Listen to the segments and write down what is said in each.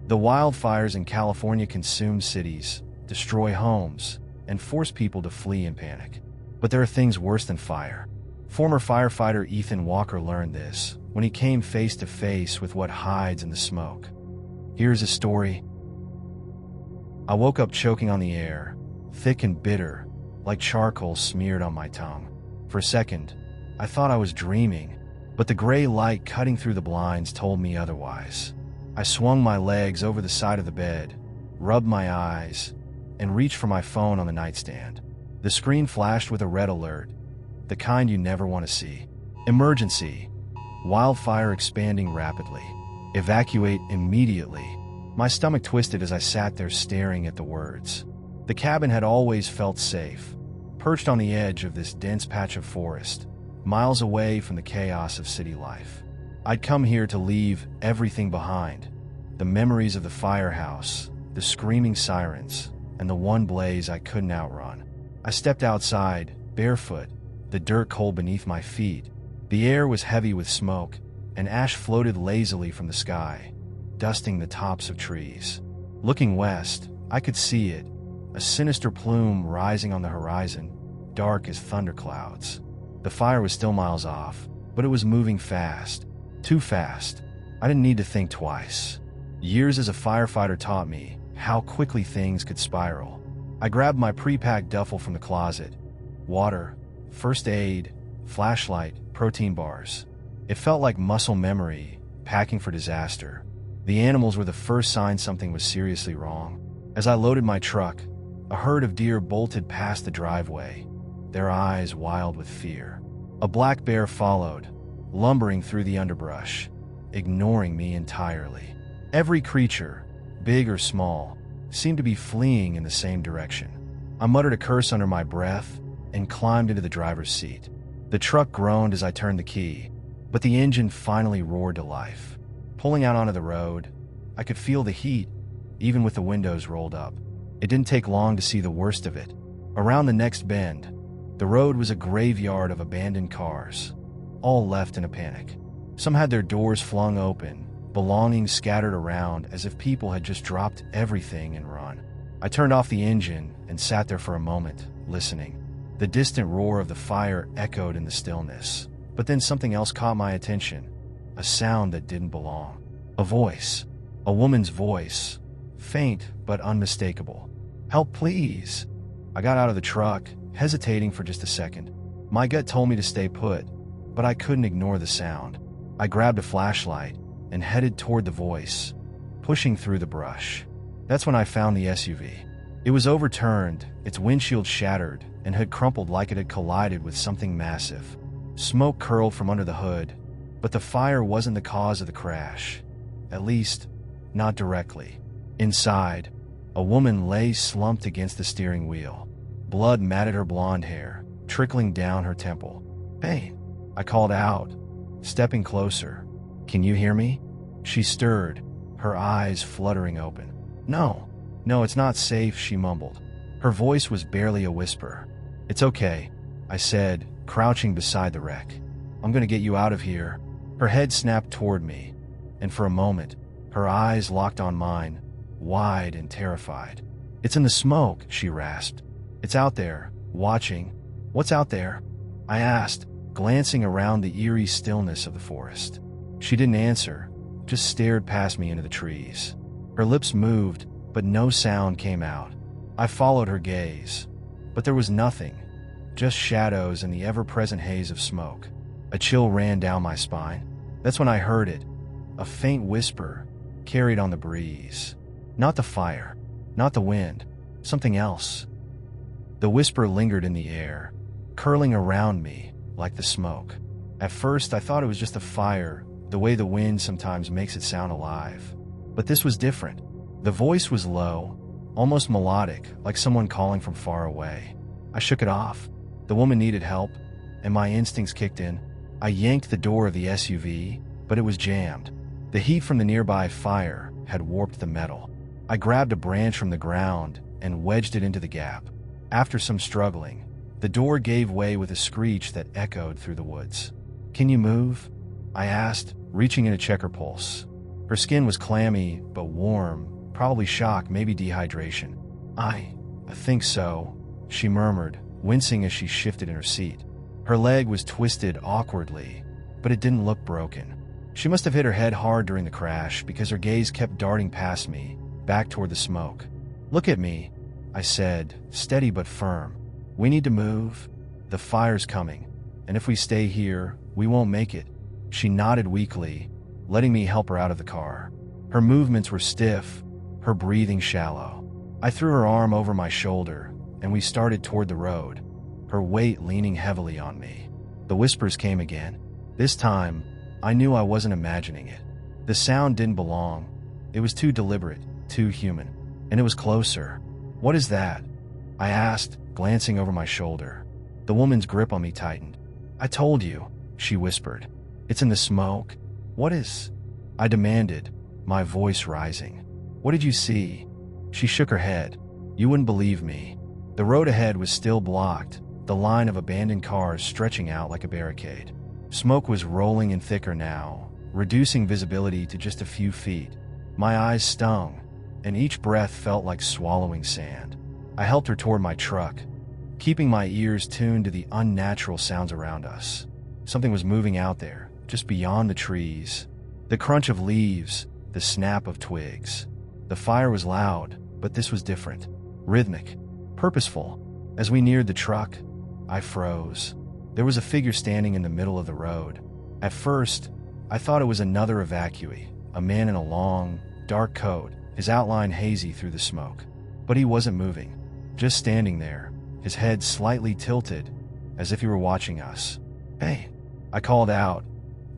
The wildfires in California consume cities, destroy homes, and force people to flee in panic. But there are things worse than fire. Former firefighter Ethan Walker learned this when he came face to face with what hides in the smoke. Here's his story. I woke up choking on the air, thick and bitter, like charcoal smeared on my tongue. For a second, I thought I was dreaming, but the gray light cutting through the blinds told me otherwise. I swung my legs over the side of the bed, rubbed my eyes, and reached for my phone on the nightstand. The screen flashed with a red alert, the kind you never want to see. Emergency. Wildfire expanding rapidly. Evacuate immediately. My stomach twisted as I sat there staring at the words. The cabin had always felt safe, perched on the edge of this dense patch of forest, miles away from the chaos of city life. I'd come here to leave everything behind. The memories of the firehouse, the screaming sirens, and the one blaze I couldn't outrun. I stepped outside, barefoot, the dirt cold beneath my feet. The air was heavy with smoke, and ash floated lazily from the sky, dusting the tops of trees. Looking west, I could see it, a sinister plume rising on the horizon, dark as thunderclouds. The fire was still miles off, but it was moving fast. Too fast. I didn't need to think twice. Years as a firefighter taught me how quickly things could spiral. I grabbed my pre-packed duffel from the closet. Water, first aid, flashlight, protein bars. It felt like muscle memory, packing for disaster. The animals were the first sign something was seriously wrong. As I loaded my truck, a herd of deer bolted past the driveway, their eyes wild with fear. A black bear followed, lumbering through the underbrush, ignoring me entirely. Every creature, big or small, seemed to be fleeing in the same direction. I muttered a curse under my breath and climbed into the driver's seat. The truck groaned as I turned the key, but the engine finally roared to life. Pulling out onto the road, I could feel the heat, even with the windows rolled up. It didn't take long to see the worst of it. Around the next bend, the road was a graveyard of abandoned cars, all left in a panic. Some had their doors flung open, belongings scattered around as if people had just dropped everything and run. I turned off the engine and sat there for a moment, listening. The distant roar of the fire echoed in the stillness, but then something else caught my attention, a sound that didn't belong. A voice, a woman's voice, faint but unmistakable. "Help, please." I got out of the truck, hesitating for just a second. My gut told me to stay put, but I couldn't ignore the sound. I grabbed a flashlight and headed toward the voice, pushing through the brush. That's when I found the SUV. It was overturned, its windshield shattered, and had crumpled like it had collided with something massive. Smoke curled from under the hood, but the fire wasn't the cause of the crash. At least, not directly. Inside, a woman lay slumped against the steering wheel. Blood matted her blonde hair, trickling down her temple. "Pain," I called out, stepping closer. "Can you hear me?" She stirred, her eyes fluttering open. No, it's not safe," she mumbled. Her voice was barely a whisper. "It's okay," I said, crouching beside the wreck. "I'm gonna get you out of here." Her head snapped toward me, and for a moment, her eyes locked on mine, wide and terrified. "It's in the smoke," she rasped. "It's out there, watching." "What's out there?" I asked, glancing around the eerie stillness of the forest. She didn't answer, just stared past me into the trees. Her lips moved, but no sound came out. I followed her gaze, but there was nothing, just shadows and the ever-present haze of smoke. A chill ran down my spine. That's when I heard it, a faint whisper, carried on the breeze. Not the fire, not the wind, something else. The whisper lingered in the air, curling around me like the smoke. At first, I thought it was just a fire, the way the wind sometimes makes it sound alive. But this was different. The voice was low, almost melodic, like someone calling from far away. I shook it off. The woman needed help, and my instincts kicked in. I yanked the door of the SUV, but it was jammed. The heat from the nearby fire had warped the metal. I grabbed a branch from the ground and wedged it into the gap. After some struggling, the door gave way with a screech that echoed through the woods. "Can you move?" I asked, reaching in to check her pulse. Her skin was clammy, but warm, probably shock, maybe dehydration. I think so, she murmured, wincing as she shifted in her seat. Her leg was twisted awkwardly, but it didn't look broken. She must have hit her head hard during the crash because her gaze kept darting past me, back toward the smoke. Look at me, I said, steady but firm. We need to move. The fire's coming, and if we stay here, we won't make it. She nodded weakly, letting me help her out of the car. Her movements were stiff, her breathing shallow. I threw her arm over my shoulder, and we started toward the road, her weight leaning heavily on me. The whispers came again. This time, I knew I wasn't imagining it. The sound didn't belong. It was too deliberate, too human. And it was closer. What is that? I asked, glancing over my shoulder. The woman's grip on me tightened. I told you, she whispered. It's in the smoke. What is? I demanded, my voice rising. What did you see? She shook her head. You wouldn't believe me. The road ahead was still blocked, the line of abandoned cars stretching out like a barricade. Smoke was rolling in thicker now, reducing visibility to just a few feet. My eyes stung, and each breath felt like swallowing sand. I helped her toward my truck, keeping my ears tuned to the unnatural sounds around us. Something was moving out there, just beyond the trees. The crunch of leaves, the snap of twigs. The fire was loud, but this was different. Rhythmic, purposeful. As we neared the truck, I froze. There was a figure standing in the middle of the road. At first, I thought it was another evacuee, a man in a long, dark coat, his outline hazy through the smoke. But he wasn't moving, just standing there, his head slightly tilted, as if he were watching us. Hey, I called out,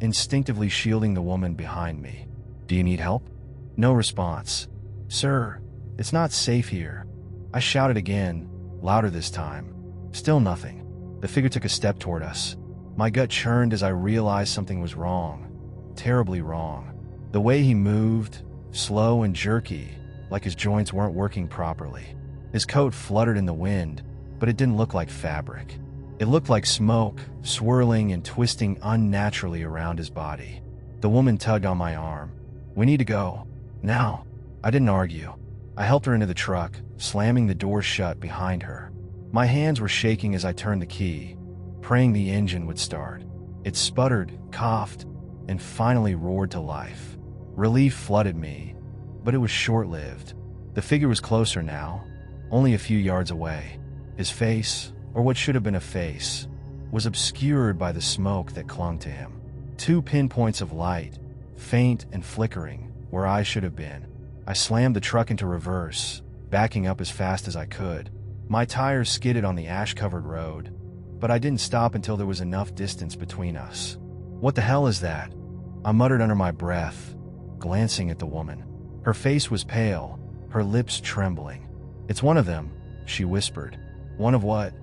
instinctively shielding the woman behind me. Do you need help? No response. Sir, it's not safe here. I shouted again, louder this time. Still nothing. The figure took a step toward us. My gut churned as I realized something was wrong. Terribly wrong. The way he moved, slow and jerky, like his joints weren't working properly. His coat fluttered in the wind, but it didn't look like fabric. It looked like smoke, swirling and twisting unnaturally around his body. The woman tugged on my arm. We need to go. Now. I didn't argue. I helped her into the truck, slamming the door shut behind her. My hands were shaking as I turned the key, praying the engine would start. It sputtered, coughed, and finally roared to life. Relief flooded me, but it was short-lived. The figure was closer now, only a few yards away. His face, or what should have been a face, was obscured by the smoke that clung to him. 2 pinpoints of light, faint and flickering, where I should have been. I slammed the truck into reverse, backing up as fast as I could. My tires skidded on the ash-covered road, but I didn't stop until there was enough distance between us. What the hell is that? I muttered under my breath, glancing at the woman. Her face was pale, her lips trembling. It's one of them, she whispered. One of what?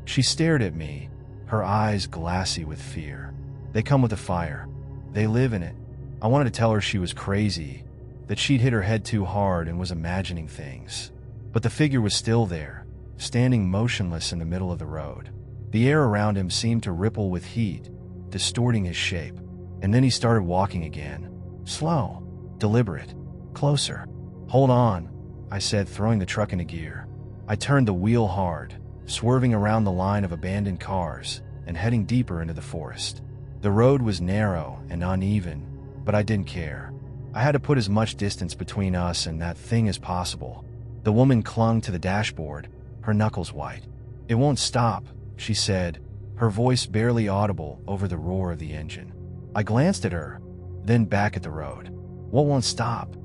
She stared at me, her eyes glassy with fear. They come with the fire. They live in it. I wanted to tell her she was crazy, that she'd hit her head too hard and was imagining things. But the figure was still there, standing motionless in the middle of the road. The air around him seemed to ripple with heat, distorting his shape. And then he started walking again. Slow, deliberate, closer. Hold on, I said, throwing the truck into gear. I turned the wheel hard, swerving around the line of abandoned cars and heading deeper into the forest. The road was narrow and uneven, but I didn't care. I had to put as much distance between us and that thing as possible. The woman clung to the dashboard, her knuckles white. It won't stop, she said, her voice barely audible over the roar of the engine. I glanced at her, then back at the road. What won't stop?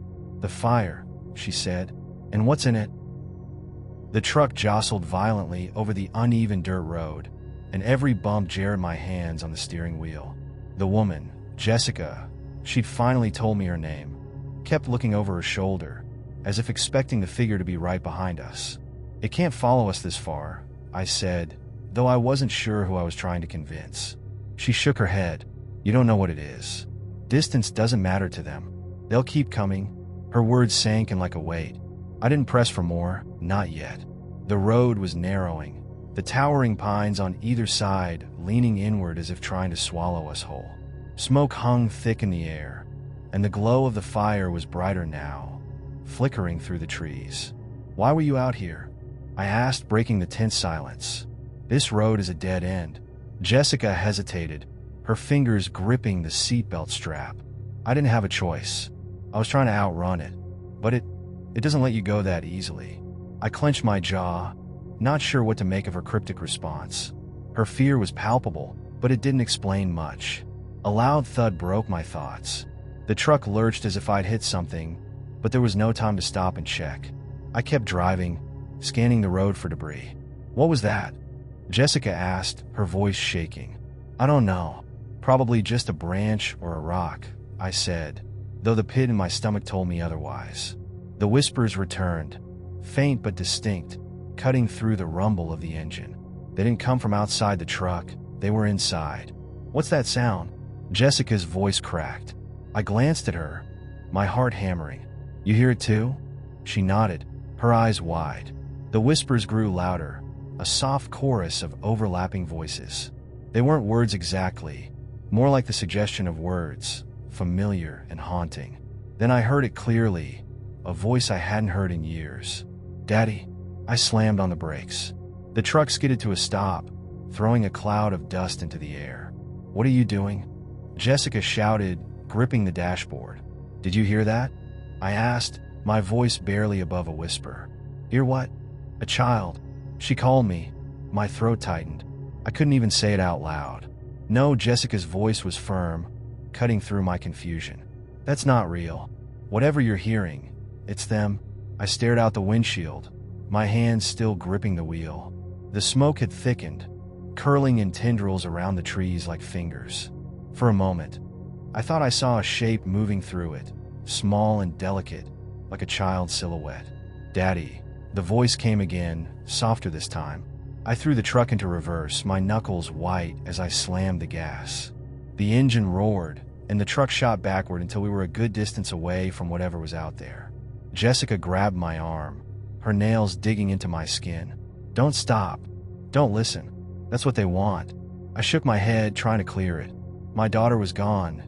The fire, she said. And what's in it? The truck jostled violently over the uneven dirt road, and every bump jarred my hands on the steering wheel. The woman, Jessica, she'd finally told me her name, kept looking over her shoulder, as if expecting the figure to be right behind us. It can't follow us this far, I said, though I wasn't sure who I was trying to convince. She shook her head. You don't know what it is. Distance doesn't matter to them. They'll keep coming. Her words sank in like a weight. I didn't press for more, not yet. The road was narrowing, the towering pines on either side leaning inward as if trying to swallow us whole. Smoke hung thick in the air, and the glow of the fire was brighter now, flickering through the trees. "Why were you out here?" I asked, breaking the tense silence. "This road is a dead end." Jessica hesitated, her fingers gripping the seatbelt strap. "I didn't have a choice. I was trying to outrun it, but it doesn't let you go that easily." I clenched my jaw, not sure what to make of her cryptic response. Her fear was palpable, but it didn't explain much. A loud thud broke my thoughts. The truck lurched as if I'd hit something, but there was no time to stop and check. I kept driving, scanning the road for debris. "What was that?" Jessica asked, her voice shaking. "I don't know. Probably just a branch or a rock," I said, though the pit in my stomach told me otherwise. The whispers returned, faint but distinct, cutting through the rumble of the engine. They didn't come from outside the truck, they were inside. "What's that sound?" Jessica's voice cracked. I glanced at her, my heart hammering. "You hear it too?" She nodded, her eyes wide. The whispers grew louder, a soft chorus of overlapping voices. They weren't words exactly, more like the suggestion of words, familiar and haunting. Then I heard it clearly, a voice I hadn't heard in years. "Daddy." I slammed on the brakes. The truck skidded to a stop, throwing a cloud of dust into the air. "What are you doing?" Jessica shouted, gripping the dashboard. "Did you hear that?" I asked, my voice barely above a whisper. "Hear what?" "A child. She called me." My throat tightened. I couldn't even say it out loud. "No," Jessica's voice was firm, cutting through my confusion. "That's not real. Whatever you're hearing, it's them." I stared out the windshield, my hands still gripping the wheel. The smoke had thickened, curling in tendrils around the trees like fingers. For a moment, I thought I saw a shape moving through it, small and delicate, like a child's silhouette. "Daddy." The voice came again, softer this time. I threw the truck into reverse, my knuckles white as I slammed the gas. The engine roared, and the truck shot backward until we were a good distance away from whatever was out there. Jessica grabbed my arm, her nails digging into my skin. "Don't stop. Don't listen. That's what they want." I shook my head, trying to clear it. My daughter was gone.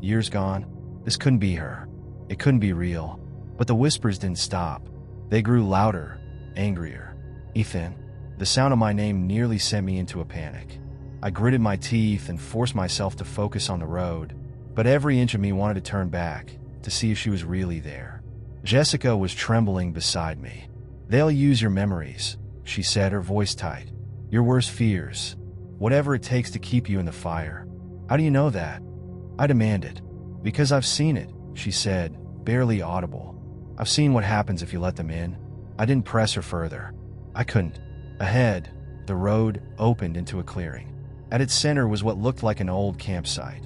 Years gone. This couldn't be her. It couldn't be real. But the whispers didn't stop. They grew louder, angrier. "Ethan." The sound of my name nearly sent me into a panic. I gritted my teeth and forced myself to focus on the road, but every inch of me wanted to turn back, to see if she was really there. Jessica was trembling beside me. "They'll use your memories," she said, her voice tight. "Your worst fears. Whatever it takes to keep you in the fire." "How do you know that?" I demanded. "Because I've seen it," she said, barely audible. "I've seen what happens if you let them in." I didn't press her further. I couldn't. Ahead, the road opened into a clearing. At its center was what looked like an old campsite.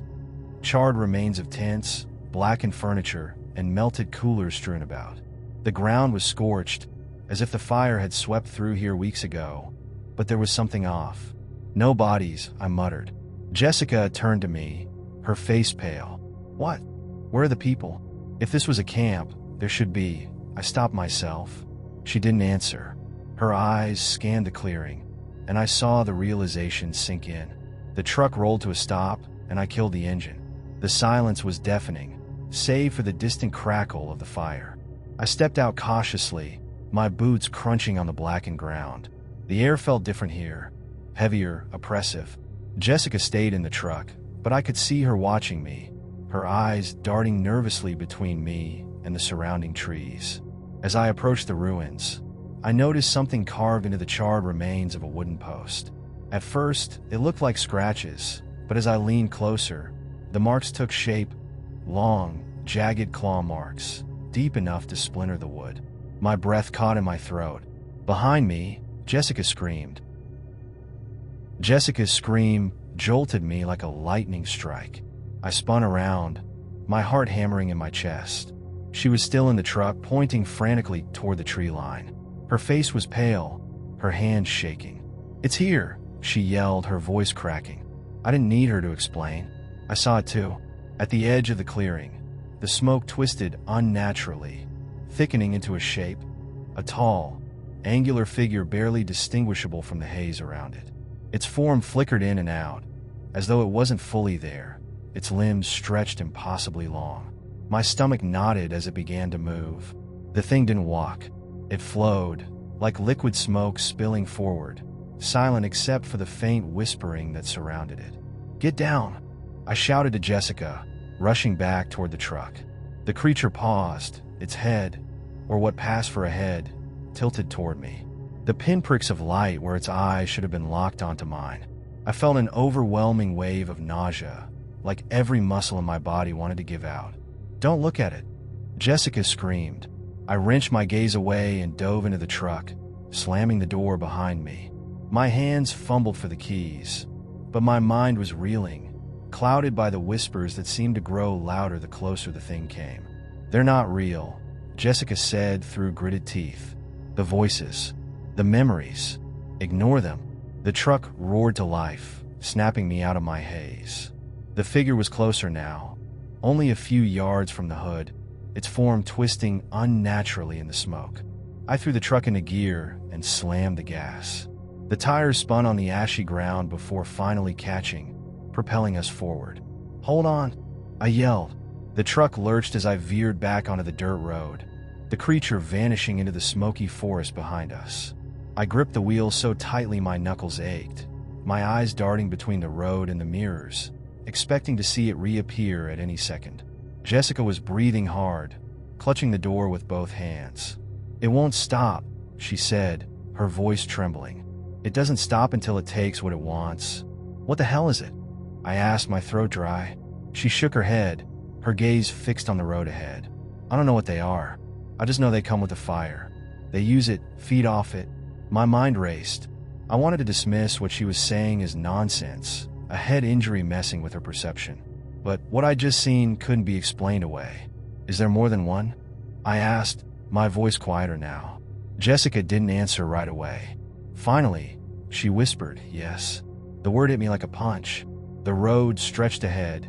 Charred remains of tents, blackened furniture, and melted coolers strewn about. The ground was scorched, as if the fire had swept through here weeks ago, but there was something off. "No bodies," I muttered. Jessica turned to me, her face pale. "What? Where are the people? If this was a camp, there should be." I stopped myself. She didn't answer. Her eyes scanned the clearing, and I saw the realization sink in. The truck rolled to a stop, and I killed the engine. The silence was deafening, save for the distant crackle of the fire. I stepped out cautiously, my boots crunching on the blackened ground. The air felt different here, heavier, oppressive. Jessica stayed in the truck, but I could see her watching me, her eyes darting nervously between me and the surrounding trees. As I approached the ruins, I noticed something carved into the charred remains of a wooden post. At first, it looked like scratches, but as I leaned closer, the marks took shape, long, jagged claw marks, deep enough to splinter the wood. My breath caught in my throat. Behind me, Jessica screamed. Jessica's scream jolted me like a lightning strike. I spun around, my heart hammering in my chest. She was still in the truck, pointing frantically toward the tree line. Her face was pale, her hands shaking. "It's here," she yelled, her voice cracking. I didn't need her to explain. I saw it too. At the edge of the clearing, the smoke twisted unnaturally, thickening into a shape, a tall, angular figure barely distinguishable from the haze around it. Its form flickered in and out, as though it wasn't fully there, its limbs stretched impossibly long. My stomach knotted as it began to move. The thing didn't walk. It flowed, like liquid smoke spilling forward, silent except for the faint whispering that surrounded it. "Get down!" I shouted to Jessica, rushing back toward the truck. The creature paused, its head, or what passed for a head, tilted toward me. The pinpricks of light where its eyes should have been locked onto mine. I felt an overwhelming wave of nausea, like every muscle in my body wanted to give out. "Don't look at it!" Jessica screamed. I wrenched my gaze away and dove into the truck, slamming the door behind me. My hands fumbled for the keys, but my mind was reeling, clouded by the whispers that seemed to grow louder the closer the thing came. "They're not real," Jessica said through gritted teeth. "The voices, the memories, ignore them." The truck roared to life, snapping me out of my haze. The figure was closer now, only a few yards from the hood, its form twisting unnaturally in the smoke. I threw the truck into gear and slammed the gas. The tires spun on the ashy ground before finally catching, propelling us forward. "Hold on!" I yelled. The truck lurched as I veered back onto the dirt road, the creature vanishing into the smoky forest behind us. I gripped the wheel so tightly my knuckles ached, my eyes darting between the road and the mirrors, expecting to see it reappear at any second. Jessica was breathing hard, clutching the door with both hands. "It won't stop," she said, her voice trembling. "It doesn't stop until it takes what it wants." "What the hell is it?" I asked, my throat dry. She shook her head, her gaze fixed on the road ahead. "I don't know what they are. I just know they come with the fire. They use it, feed off it." My mind raced. I wanted to dismiss what she was saying as nonsense, a head injury messing with her perception. But what I'd just seen couldn't be explained away. "Is there more than one?" I asked, my voice quieter now. Jessica didn't answer right away. Finally, she whispered, "Yes." The word hit me like a punch. The road stretched ahead,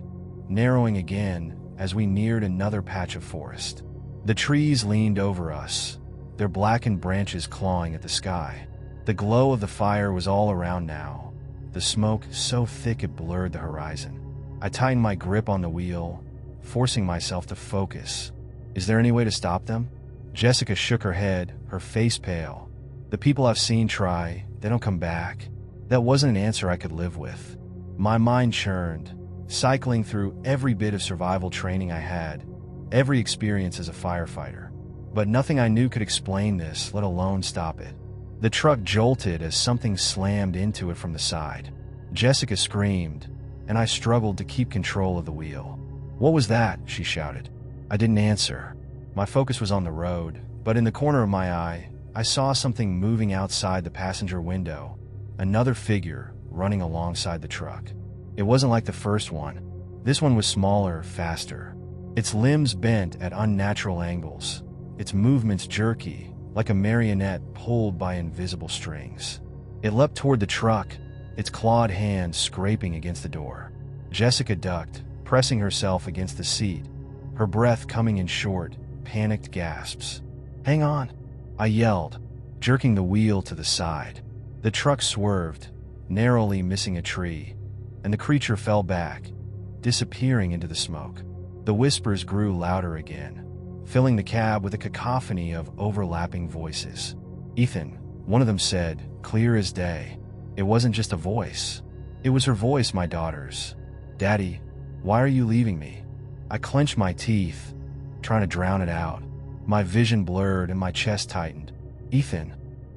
narrowing again as we neared another patch of forest. The trees leaned over us, their blackened branches clawing at the sky. The glow of the fire was all around now, the smoke so thick it blurred the horizon. I tightened my grip on the wheel, forcing myself to focus. "Is there any way to stop them?" Jessica shook her head, her face pale. "The people I've seen try, they don't come back." That wasn't an answer I could live with. My mind churned, cycling through every bit of survival training I had, every experience as a firefighter. But nothing I knew could explain this, let alone stop it. The truck jolted as something slammed into it from the side. Jessica screamed, and I struggled to keep control of the wheel. "What was that?" she shouted. I didn't answer. My focus was on the road, but in the corner of my eye, I saw something moving outside the passenger window, another figure running alongside the truck. It wasn't like the first one. This one was smaller, faster. Its limbs bent at unnatural angles, its movements jerky, like a marionette pulled by invisible strings. It leapt toward the truck, its clawed hand scraping against the door. Jessica ducked, pressing herself against the seat, her breath coming in short, panicked gasps. "Hang on," I yelled, jerking the wheel to the side. The truck swerved, narrowly missing a tree, and the creature fell back, disappearing into the smoke. The whispers grew louder again, filling the cab with a cacophony of overlapping voices. "Ethan," one of them said, clear as day. It wasn't just a voice. It was her voice, my daughter's. "Daddy, why are you leaving me?" I clenched my teeth, trying to drown it out. My vision blurred and my chest tightened. "Ethan."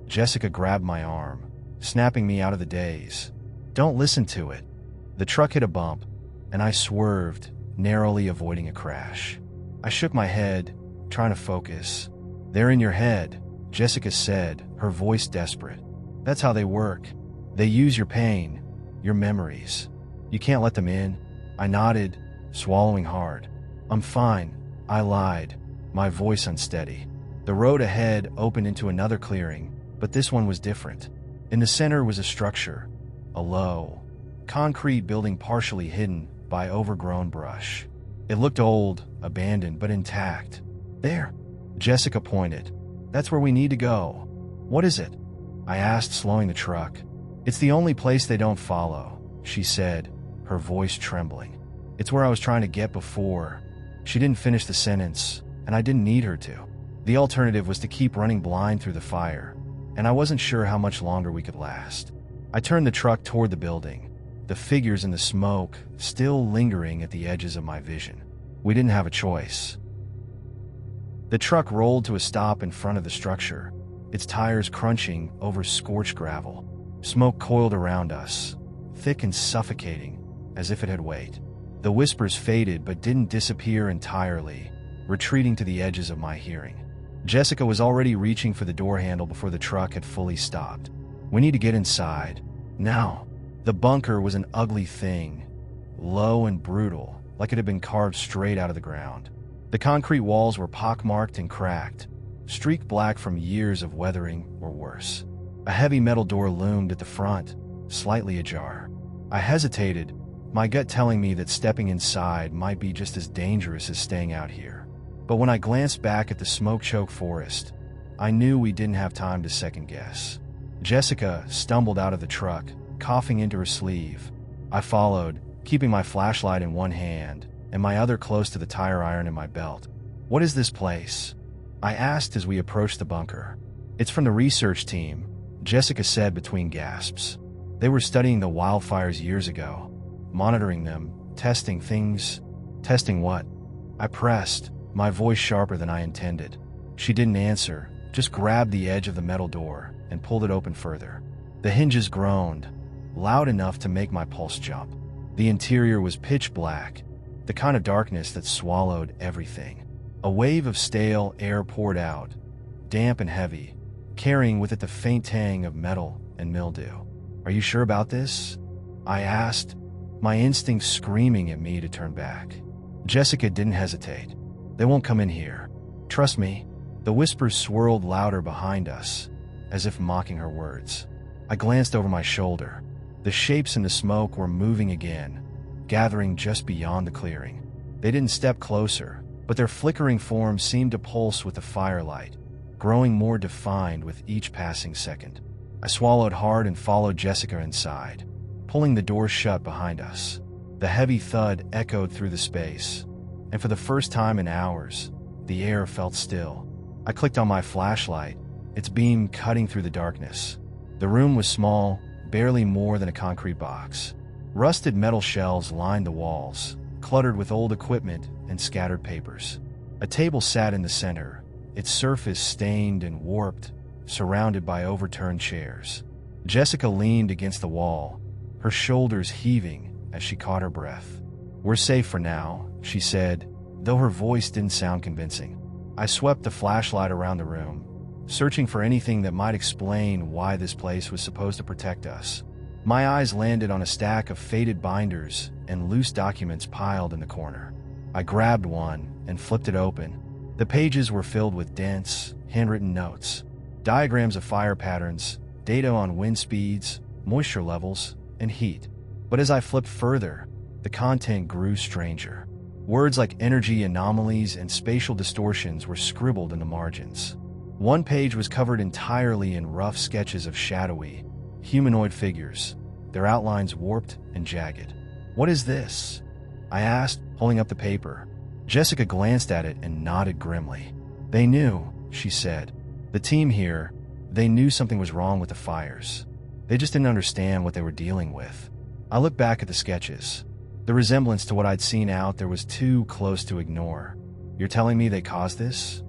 Jessica grabbed my arm, snapping me out of the daze. "Don't listen to it." The truck hit a bump, and I swerved, narrowly avoiding a crash. I shook my head, trying to focus. "They're in your head," Jessica said, her voice desperate. "That's how they work. They use your pain, your memories. You can't let them in." I nodded, swallowing hard. "I'm fine," I lied, my voice unsteady. The road ahead opened into another clearing, but this one was different. In the center was a structure, a low, concrete building partially hidden by overgrown brush. It looked old, abandoned, but intact. "There," Jessica pointed. "That's where we need to go." "What is it?" I asked, slowing the truck. "It's the only place they don't follow," she said, her voice trembling. "It's where I was trying to get before." She didn't finish the sentence, and I didn't need her to. The alternative was to keep running blind through the fire, and I wasn't sure how much longer we could last. I turned the truck toward the building, the figures in the smoke still lingering at the edges of my vision. We didn't have a choice. The truck rolled to a stop in front of the structure, its tires crunching over scorched gravel. Smoke coiled around us, thick and suffocating, as if it had weight. The whispers faded but didn't disappear entirely, retreating to the edges of my hearing. Jessica was already reaching for the door handle before the truck had fully stopped. "We need to get inside. Now." The bunker was an ugly thing, low and brutal, like it had been carved straight out of the ground. The concrete walls were pockmarked and cracked, streaked black from years of weathering or worse. A heavy metal door loomed at the front, slightly ajar. I hesitated, my gut telling me that stepping inside might be just as dangerous as staying out here. But when I glanced back at the smoke-choked forest, I knew we didn't have time to second-guess. Jessica stumbled out of the truck, coughing into her sleeve. I followed, keeping my flashlight in one hand and my other close to the tire iron in my belt. "What is this place?" I asked as we approached the bunker. "It's from the research team," Jessica said between gasps. "They were studying the wildfires years ago, monitoring them, testing things." "Testing what?" I pressed, my voice sharper than I intended. She didn't answer, just grabbed the edge of the metal door and pulled it open further. The hinges groaned, loud enough to make my pulse jump. The interior was pitch black, the kind of darkness that swallowed everything. A wave of stale air poured out, damp and heavy, carrying with it the faint tang of metal and mildew. "Are you sure about this?" I asked, my instincts screaming at me to turn back. Jessica didn't hesitate. "They won't come in here. Trust me." The whispers swirled louder behind us, as if mocking her words. I glanced over my shoulder. The shapes in the smoke were moving again, gathering just beyond the clearing. They didn't step closer, but their flickering forms seemed to pulse with the firelight, growing more defined with each passing second. I swallowed hard and followed Jessica inside, pulling the door shut behind us. The heavy thud echoed through the space, and for the first time in hours, the air felt still. I clicked on my flashlight, its beam cutting through the darkness. The room was small, barely more than a concrete box. Rusted metal shelves lined the walls, cluttered with old equipment and scattered papers. A table sat in the center, its surface stained and warped, surrounded by overturned chairs. Jessica leaned against the wall, her shoulders heaving as she caught her breath. "We're safe for now," she said, though her voice didn't sound convincing. I swept the flashlight around the room, searching for anything that might explain why this place was supposed to protect us. My eyes landed on a stack of faded binders and loose documents piled in the corner. I grabbed one and flipped it open. The pages were filled with dense, handwritten notes, diagrams of fire patterns, data on wind speeds, moisture levels, and heat. But as I flipped further, the content grew stranger. Words like energy anomalies and spatial distortions were scribbled in the margins. One page was covered entirely in rough sketches of shadowy, humanoid figures, their outlines warped and jagged. "What is this?" I asked, pulling up the paper. Jessica glanced at it and nodded grimly. "They knew," she said. "The team here, they knew something was wrong with the fires. They just didn't understand what they were dealing with." I looked back at the sketches. The resemblance to what I'd seen out there was too close to ignore. "You're telling me they caused this?"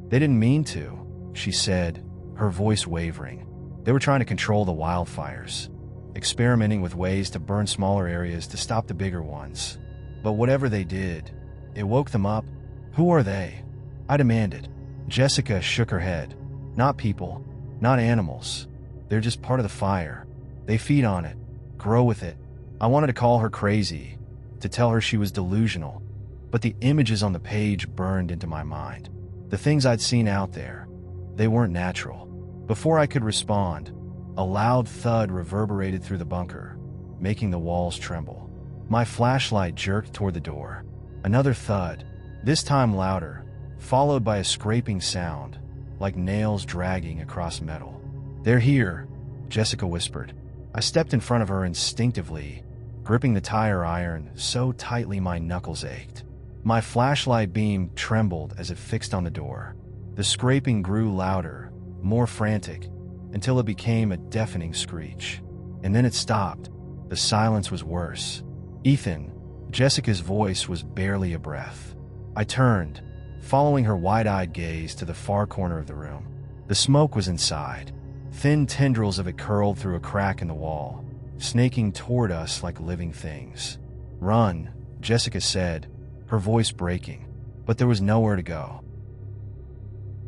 "They didn't mean to," she said, her voice wavering. "They were trying to control the wildfires, experimenting with ways to burn smaller areas to stop the bigger ones. But whatever they did, it woke them up." "Who are they?" I demanded. Jessica shook her head. "Not people, not animals. They're just part of the fire. They feed on it, grow with it." I wanted to call her crazy, to tell her she was delusional, but the images on the page burned into my mind. The things I'd seen out there, they weren't natural. Before I could respond, a loud thud reverberated through the bunker, making the walls tremble. My flashlight jerked toward the door. Another thud, this time louder, followed by a scraping sound, like nails dragging across metal. "They're here," Jessica whispered. I stepped in front of her instinctively, gripping the tire iron so tightly my knuckles ached. My flashlight beam trembled as it fixed on the door. The scraping grew louder, more frantic, until it became a deafening screech. And then it stopped. The silence was worse. "Ethan," Jessica's voice was barely a breath. I turned, following her wide-eyed gaze to the far corner of the room. The smoke was inside. Thin tendrils of it curled through a crack in the wall, snaking toward us like living things. "Run," Jessica said, her voice breaking, but there was nowhere to go.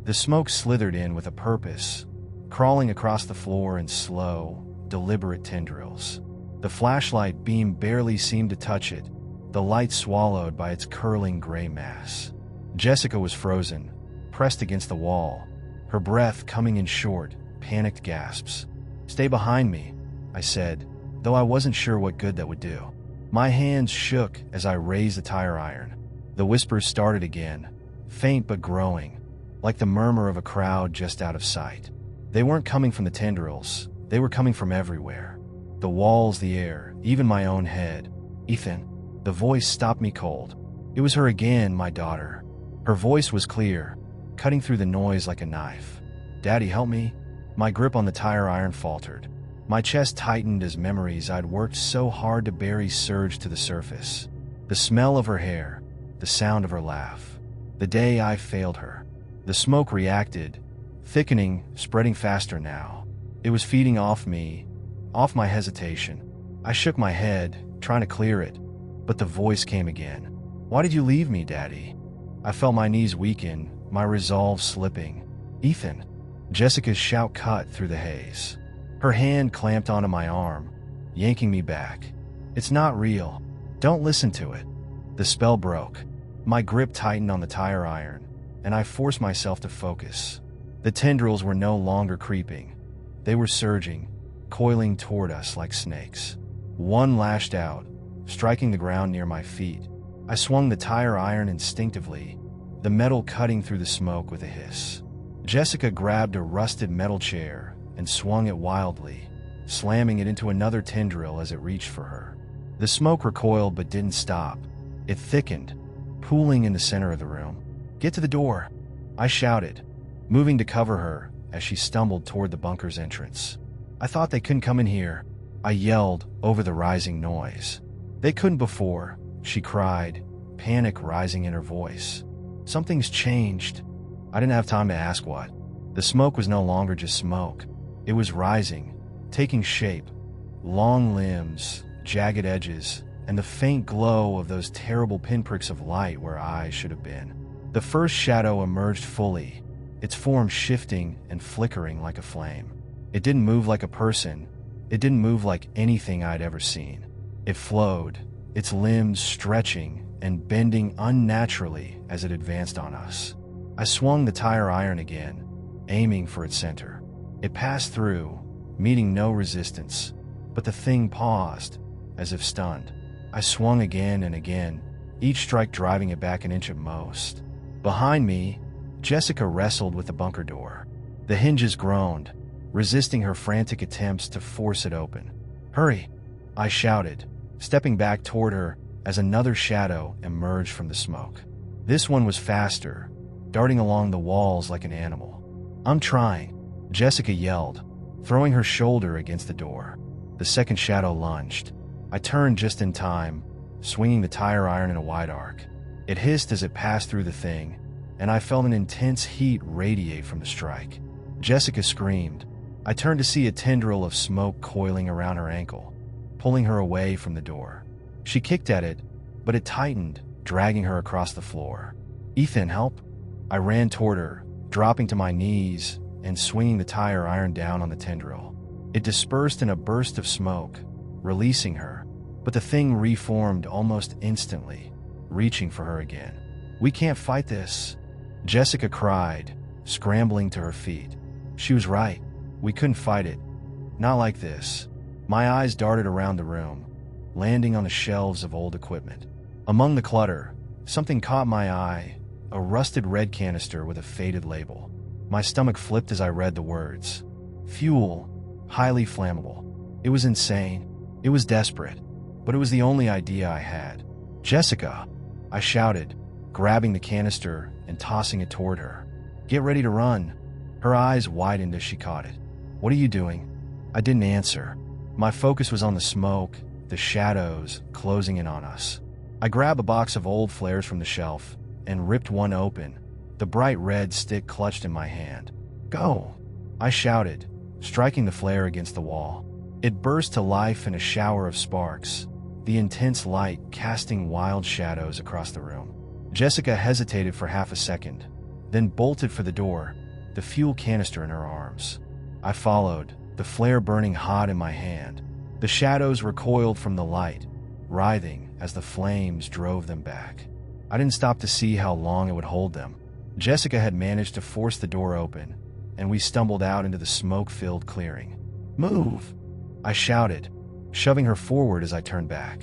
The smoke slithered in with a purpose, crawling across the floor in slow, deliberate tendrils. The flashlight beam barely seemed to touch it, the light swallowed by its curling gray mass. Jessica was frozen, pressed against the wall, her breath coming in short, panicked gasps. "Stay behind me," I said, though I wasn't sure what good that would do. My hands shook as I raised the tire iron. The whispers started again, faint but growing, like the murmur of a crowd just out of sight. They weren't coming from the tendrils, they were coming from everywhere. The walls, the air, even my own head. "Ethan." The voice stopped me cold. It was her again, my daughter. Her voice was clear, cutting through the noise like a knife. "Daddy, help me." My grip on the tire iron faltered. My chest tightened as memories I'd worked so hard to bury surged to the surface. The smell of her hair, the sound of her laugh. The day I failed her. The smoke reacted, thickening, spreading faster now. It was feeding off me, off my hesitation. I shook my head, trying to clear it, but the voice came again. "Why did you leave me, Daddy?" I felt my knees weaken, my resolve slipping. "Ethan." Jessica's shout cut through the haze. Her hand clamped onto my arm, yanking me back. "It's not real. Don't listen to it." The spell broke. My grip tightened on the tire iron, and I forced myself to focus. The tendrils were no longer creeping. They were surging, coiling toward us like snakes. One lashed out, striking the ground near my feet. I swung the tire iron instinctively, the metal cutting through the smoke with a hiss. Jessica grabbed a rusted metal chair and swung it wildly, slamming it into another tendril as it reached for her. The smoke recoiled but didn't stop. It thickened, pooling in the center of the room. "Get to the door," I shouted, moving to cover her as she stumbled toward the bunker's entrance. "I thought they couldn't come in here," I yelled over the rising noise. "They couldn't before," she cried, panic rising in her voice. "Something's changed." I didn't have time to ask what. The smoke was no longer just smoke. It was rising, taking shape. Long limbs, jagged edges, and the faint glow of those terrible pinpricks of light where eyes should have been. The first shadow emerged fully, its form shifting and flickering like a flame. It didn't move like a person. It didn't move like anything I'd ever seen. It flowed, its limbs stretching and bending unnaturally as it advanced on us. I swung the tire iron again, aiming for its center. It passed through, meeting no resistance, but the thing paused, as if stunned. I swung again and again, each strike driving it back an inch at most. Behind me, Jessica wrestled with the bunker door. The hinges groaned, resisting her frantic attempts to force it open. "Hurry," I shouted, stepping back toward her as another shadow emerged from the smoke. This one was faster, darting along the walls like an animal. "I'm trying," Jessica yelled, throwing her shoulder against the door. The second shadow lunged. I turned just in time, swinging the tire iron in a wide arc. It hissed as it passed through the thing, and I felt an intense heat radiate from the strike. Jessica screamed. I turned to see a tendril of smoke coiling around her ankle, pulling her away from the door. She kicked at it, but it tightened, dragging her across the floor. "Ethan, help!" I ran toward her, dropping to my knees and swinging the tire iron down on the tendril. It dispersed in a burst of smoke, releasing her, but the thing reformed almost instantly, reaching for her again. "We can't fight this," Jessica cried, scrambling to her feet. She was right. We couldn't fight it. Not like this. My eyes darted around the room, landing on the shelves of old equipment. Among the clutter, something caught my eye, a rusted red canister with a faded label. My stomach flipped as I read the words. Fuel, highly flammable. It was insane. It was desperate, but it was the only idea I had. "Jessica!" I shouted, grabbing the canister and tossing it toward her. "Get ready to run." Her eyes widened as she caught it. "What are you doing?" I didn't answer. My focus was on the smoke, the shadows closing in on us. I grabbed a box of old flares from the shelf and ripped one open, the bright red stick clutched in my hand. "Go!" I shouted, striking the flare against the wall. It burst to life in a shower of sparks, the intense light casting wild shadows across the room. Jessica hesitated for half a second, then bolted for the door, the fuel canister in her arms. I followed, the flare burning hot in my hand. The shadows recoiled from the light, writhing as the flames drove them back. I didn't stop to see how long it would hold them. Jessica had managed to force the door open, and we stumbled out into the smoke-filled clearing. "Move!" I shouted, shoving her forward as I turned back.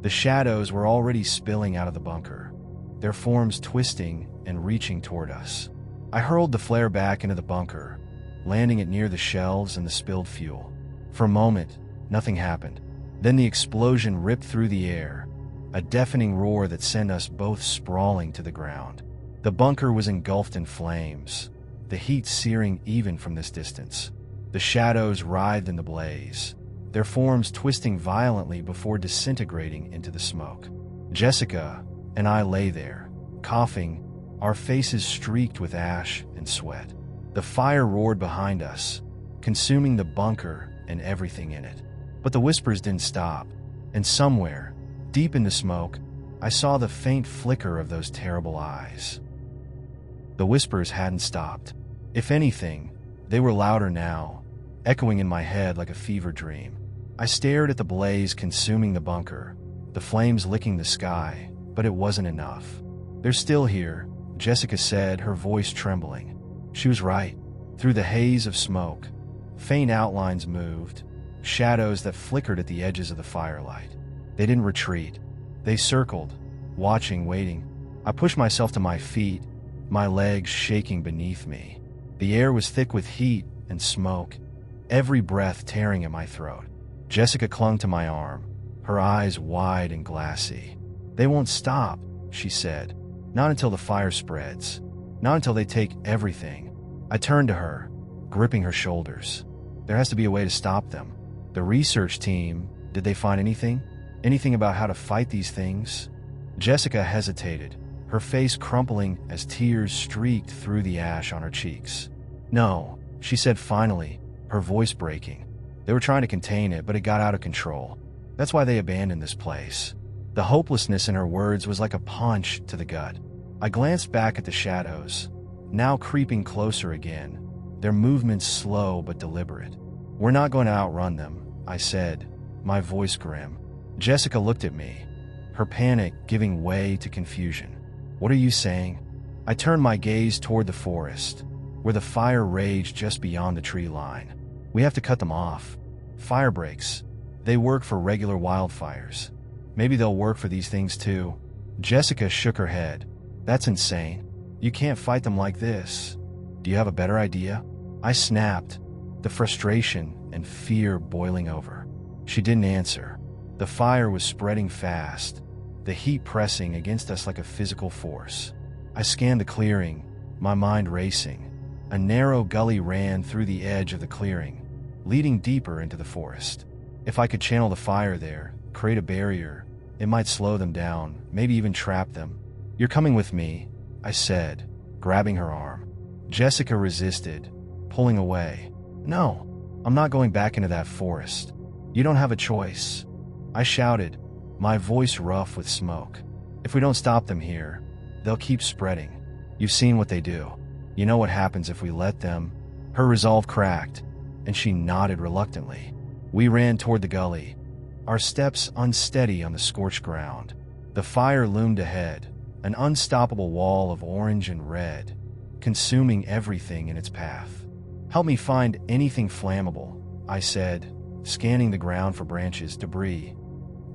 The shadows were already spilling out of the bunker, their forms twisting and reaching toward us. I hurled the flare back into the bunker, landing it near the shelves and the spilled fuel. For a moment, nothing happened. Then the explosion ripped through the air, a deafening roar that sent us both sprawling to the ground. The bunker was engulfed in flames, the heat searing even from this distance. The shadows writhed in the blaze, their forms twisting violently before disintegrating into the smoke. Jessica and I lay there, coughing, our faces streaked with ash and sweat. The fire roared behind us, consuming the bunker and everything in it. But the whispers didn't stop, and somewhere, deep in the smoke, I saw the faint flicker of those terrible eyes. The whispers hadn't stopped. If anything, they were louder now, echoing in my head like a fever dream. I stared at the blaze consuming the bunker, the flames licking the sky, but it wasn't enough. "They're still here," Jessica said, her voice trembling. She was right. Through the haze of smoke, faint outlines moved, shadows that flickered at the edges of the firelight. They didn't retreat. They circled, watching, waiting. I pushed myself to my feet, my legs shaking beneath me. The air was thick with heat and smoke, every breath tearing at my throat. Jessica clung to my arm, her eyes wide and glassy. "They won't stop," she said. "Not until the fire spreads. Not until they take everything." I turned to her, gripping her shoulders. "There has to be a way to stop them. The research team, did they find anything? Anything about how to fight these things?" Jessica hesitated, her face crumpling as tears streaked through the ash on her cheeks. "No," she said finally, her voice breaking. "They were trying to contain it, but it got out of control. That's why they abandoned this place." The hopelessness in her words was like a punch to the gut. I glanced back at the shadows, now creeping closer again, their movements slow but deliberate. "We're not going to outrun them," I said, my voice grim. Jessica looked at me, her panic giving way to confusion. "What are you saying?" I turned my gaze toward the forest, where the fire raged just beyond the tree line. "We have to cut them off. Fire breaks. They work for regular wildfires. Maybe they'll work for these things too." Jessica shook her head. "That's insane. You can't fight them like this. Do you have a better idea?" I snapped, the frustration and fear boiling over. She didn't answer. The fire was spreading fast, the heat pressing against us like a physical force. I scanned the clearing, my mind racing. A narrow gully ran through the edge of the clearing, leading deeper into the forest. If I could channel the fire there, create a barrier, it might slow them down, maybe even trap them. "You're coming with me," I said, grabbing her arm. Jessica resisted, pulling away. "No, I'm not going back into that forest. You don't have a choice," I shouted, my voice rough with smoke. "If we don't stop them here, they'll keep spreading. You've seen what they do. You know what happens if we let them." Her resolve cracked, and she nodded reluctantly. We ran toward the gully, our steps unsteady on the scorched ground. The fire loomed ahead, an unstoppable wall of orange and red, consuming everything in its path. "Help me find anything flammable," I said, scanning the ground for branches, debris,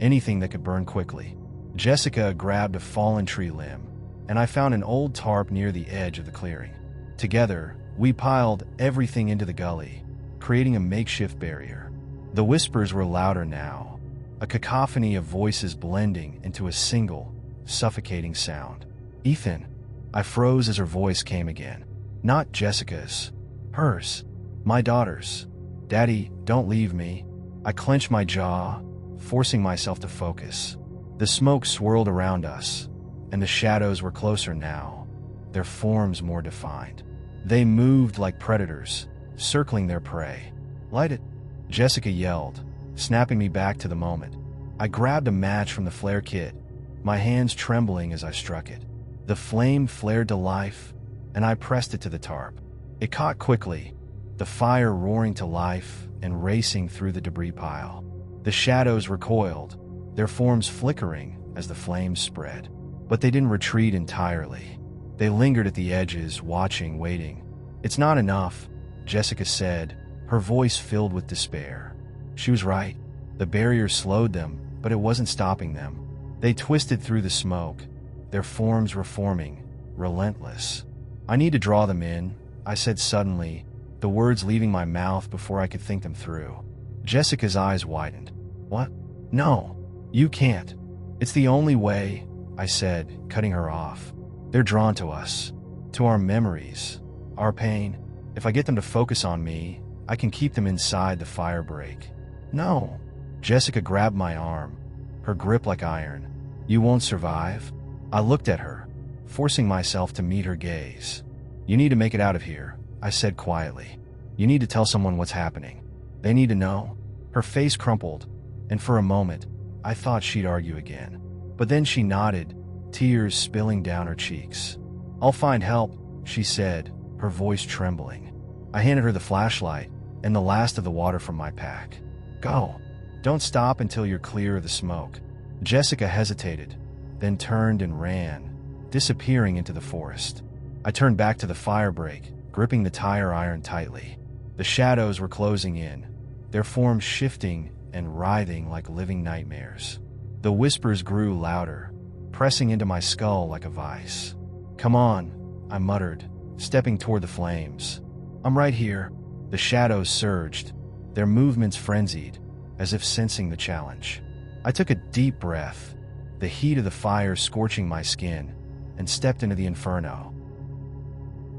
anything that could burn quickly. Jessica grabbed a fallen tree limb, and I found an old tarp near the edge of the clearing. Together, we piled everything into the gully, creating a makeshift barrier. The whispers were louder now, a cacophony of voices blending into a single, suffocating sound. Ethan. I froze as her voice came again. Not Jessica's. Hers. My daughter's. Daddy, don't leave me. I clenched my jaw, forcing myself to focus. The smoke swirled around us, and the shadows were closer now, their forms more defined. They moved like predators, circling their prey. Light it, Jessica yelled, snapping me back to the moment. I grabbed a match from the flare kit, my hands trembling as I struck it. The flame flared to life, and I pressed it to the tarp. It caught quickly, the fire roaring to life and racing through the debris pile. The shadows recoiled, their forms flickering as the flames spread. But they didn't retreat entirely. They lingered at the edges, watching, waiting. It's not enough, Jessica said, her voice filled with despair. She was right. The barrier slowed them, but it wasn't stopping them. They twisted through the smoke, their forms reforming, relentless. I need to draw them in, I said suddenly, the words leaving my mouth before I could think them through. Jessica's eyes widened. What? No, you can't. It's the only way, I said, cutting her off. They're drawn to us, to our memories, our pain. If I get them to focus on me, I can keep them inside the fire break. No. Jessica grabbed my arm, her grip like iron. You won't survive? I looked at her, forcing myself to meet her gaze. You need to make it out of here, I said quietly. You need to tell someone what's happening. They need to know. Her face crumpled, and for a moment, I thought she'd argue again. But then she nodded, tears spilling down her cheeks. I'll find help, she said, her voice trembling. I handed her the flashlight and the last of the water from my pack. Go. Don't stop until you're clear of the smoke. Jessica hesitated, then turned and ran, disappearing into the forest. I turned back to the fire break, gripping the tire iron tightly. The shadows were closing in, their forms shifting and writhing like living nightmares. The whispers grew louder, pressing into my skull like a vice. Come on, I muttered, stepping toward the flames. I'm right here. The shadows surged, their movements frenzied, as if sensing the challenge. I took a deep breath, the heat of the fire scorching my skin, and stepped into the inferno.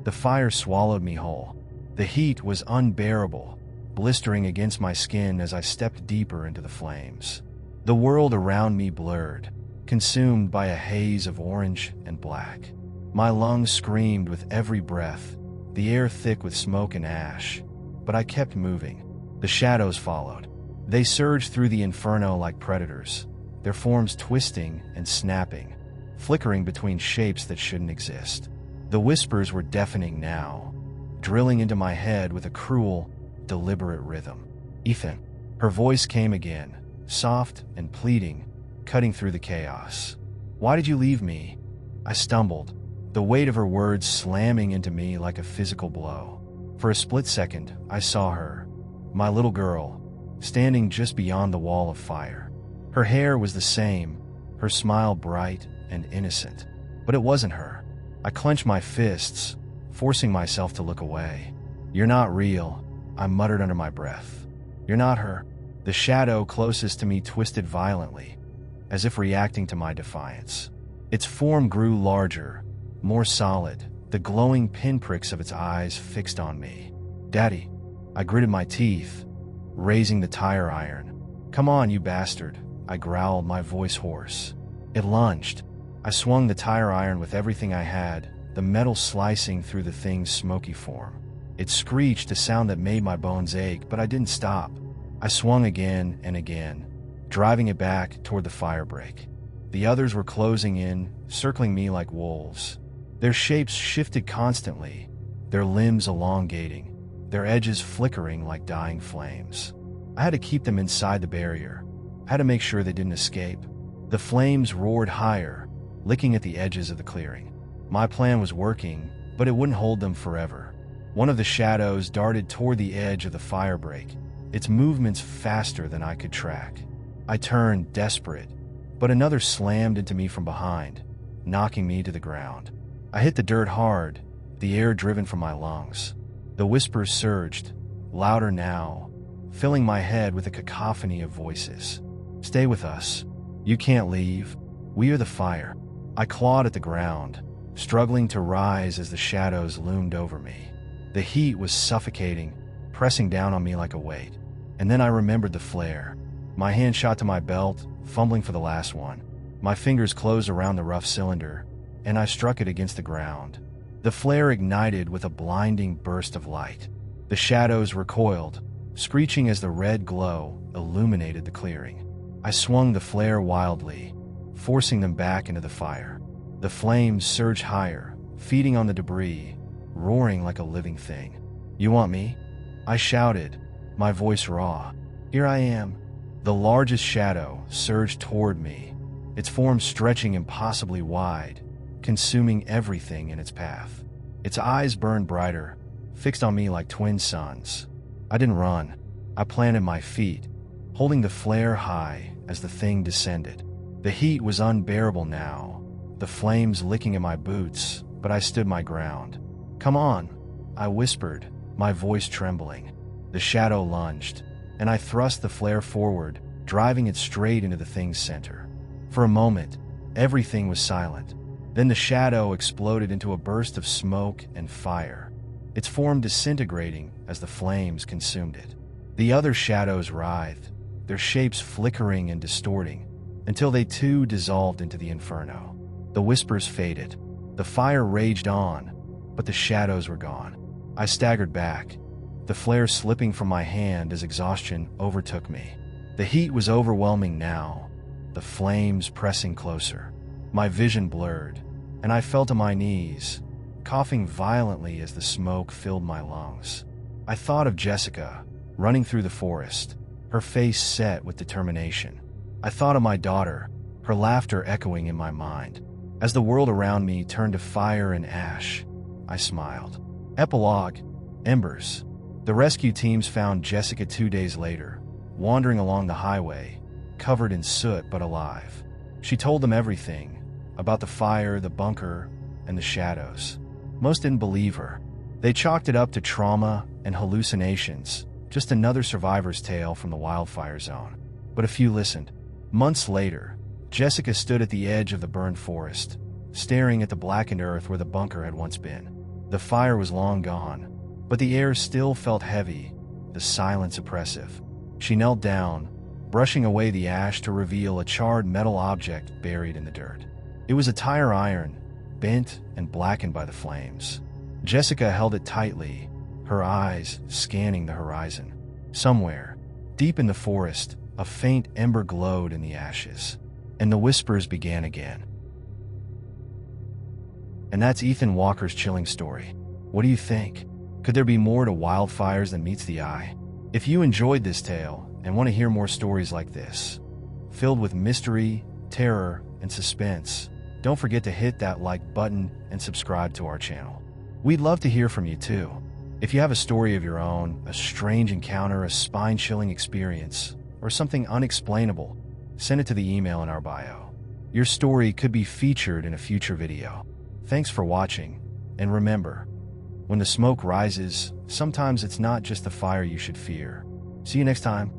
The fire swallowed me whole. The heat was unbearable, blistering against my skin as I stepped deeper into the flames. The world around me blurred, consumed by a haze of orange and black. My lungs screamed with every breath, the air thick with smoke and ash. But I kept moving. The shadows followed. They surged through the inferno like predators, their forms twisting and snapping, flickering between shapes that shouldn't exist. The whispers were deafening now, drilling into my head with a cruel, deliberate rhythm. Ethan. Her voice came again, soft and pleading, cutting through the chaos. Why did you leave me? I stumbled, the weight of her words slamming into me like a physical blow. For a split second, I saw her, my little girl, standing just beyond the wall of fire. Her hair was the same, her smile bright and innocent. But it wasn't her. I clenched my fists, forcing myself to look away. You're not real, I muttered under my breath. You're not her. The shadow closest to me twisted violently, as if reacting to my defiance. Its form grew larger, more solid, the glowing pinpricks of its eyes fixed on me. Daddy. I gritted my teeth, raising the tire iron. Come on, you bastard, I growled, my voice hoarse. It lunged. I swung the tire iron with everything I had, the metal slicing through the thing's smoky form. It screeched, a sound that made my bones ache, but I didn't stop. I swung again and again, driving it back toward the fire break. The others were closing in, circling me like wolves. Their shapes shifted constantly, their limbs elongating, their edges flickering like dying flames. I had to keep them inside the barrier. I had to make sure they didn't escape. The flames roared higher, licking at the edges of the clearing. My plan was working, but it wouldn't hold them forever. One of the shadows darted toward the edge of the fire break, its movements faster than I could track. I turned, desperate, but another slammed into me from behind, knocking me to the ground. I hit the dirt hard, the air driven from my lungs. The whispers surged, louder now, filling my head with a cacophony of voices. Stay with us. You can't leave. We are the fire. I clawed at the ground, struggling to rise as the shadows loomed over me. The heat was suffocating, pressing down on me like a weight. And then I remembered the flare. My hand shot to my belt, fumbling for the last one. My fingers closed around the rough cylinder, and I struck it against the ground. The flare ignited with a blinding burst of light. The shadows recoiled, screeching as the red glow illuminated the clearing. I swung the flare wildly, forcing them back into the fire. The flames surged higher, feeding on the debris, roaring like a living thing. "You want me?" I shouted, my voice raw. "Here I am." The largest shadow surged toward me, its form stretching impossibly wide, consuming everything in its path. Its eyes burned brighter, fixed on me like twin suns. I didn't run. I planted my feet, holding the flare high as the thing descended. The heat was unbearable now, the flames licking at my boots, but I stood my ground. "Come on," I whispered, my voice trembling. The shadow lunged, and I thrust the flare forward, driving it straight into the thing's center. For a moment, everything was silent. Then the shadow exploded into a burst of smoke and fire, its form disintegrating as the flames consumed it. The other shadows writhed, their shapes flickering and distorting, until they too dissolved into the inferno. The whispers faded. The fire raged on, but the shadows were gone. I staggered back, the flare slipping from my hand as exhaustion overtook me. The heat was overwhelming now, the flames pressing closer. My vision blurred, and I fell to my knees, coughing violently as the smoke filled my lungs. I thought of Jessica, running through the forest, her face set with determination. I thought of my daughter, her laughter echoing in my mind. As the world around me turned to fire and ash, I smiled. Epilogue: Embers. The rescue teams found Jessica 2 days later, wandering along the highway, covered in soot but alive. She told them everything, about the fire, the bunker, and the shadows. Most didn't believe her. They chalked it up to trauma and hallucinations, just another survivor's tale from the wildfire zone. But a few listened. Months later, Jessica stood at the edge of the burned forest, staring at the blackened earth where the bunker had once been. The fire was long gone, but the air still felt heavy, the silence oppressive. She knelt down, brushing away the ash to reveal a charred metal object buried in the dirt. It was a tire iron, bent and blackened by the flames. Jessica held it tightly, her eyes scanning the horizon. Somewhere, deep in the forest, a faint ember glowed in the ashes, and the whispers began again. And that's Ethan Walker's chilling story. What do you think? Could there be more to wildfires than meets the eye? If you enjoyed this tale and want to hear more stories like this, filled with mystery, terror, and suspense, don't forget to hit that like button and subscribe to our channel. We'd love to hear from you too. If you have a story of your own, a strange encounter, a spine-chilling experience, or something unexplainable, send it to the email in our bio. Your story could be featured in a future video. Thanks for watching, and remember, when the smoke rises, sometimes it's not just the fire you should fear. See you next time.